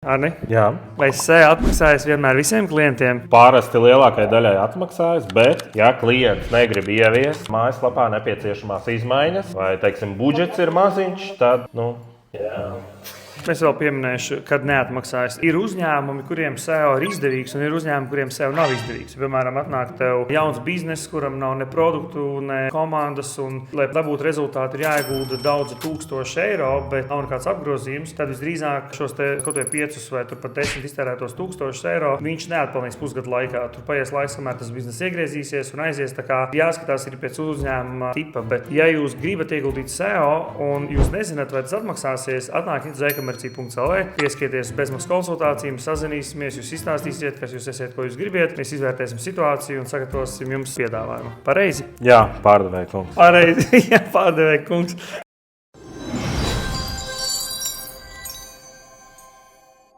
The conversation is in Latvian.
Arni? Jā. Vai SEO atmaksājas vienmēr visiem klientiem? Parasti lielākajai daļai atmaksājas, bet, ja klients negrib ieviest mājaslapā nepieciešamās izmaiņas, vai, teiksim, budžets ir maziņš, tad, jā. Es vēl pieminēšu, kad neatmaksājas. Ir uzņēmumi, kuriem SEO ir izdevīgs, un ir uzņēmumi, kuriem SEO nav izdevīgs. Piemēram, atnāk tev jauns bizness, kuram nav ne produktu, ne komandas, un, lai dabūtu rezultātu, ir jāiegulda daudz tūkstoši eiro, bet nav nekāds apgrozījums. Tad visdrīzāk šos kaut vai 5 vai pat 10 iztērētos tūkstošus eiro viņš neatpelnīs pusgadu laikā. Tur paies laiks, kamēr tas bizness iegriezīsies un aizies. Tā kā jāskatās ir pēc uzņēmuma tipa, bet ja jūs gribat ieguldīt SEO un jūs nezināt, vai tas atmaksāsies, atnākiet uz e-komercija.lv, pieskieties bezmaksas konsultācijām, sazināsimies, jūs izstāstīsiet, kas jūs esat, ko jūs gribat. Mēs izvērtēsim situāciju un sagatavosim jums piedāvājumu. Pareizi? Jā, pārdevēja kungs. Pareizi, jā, pārdevēja kungs.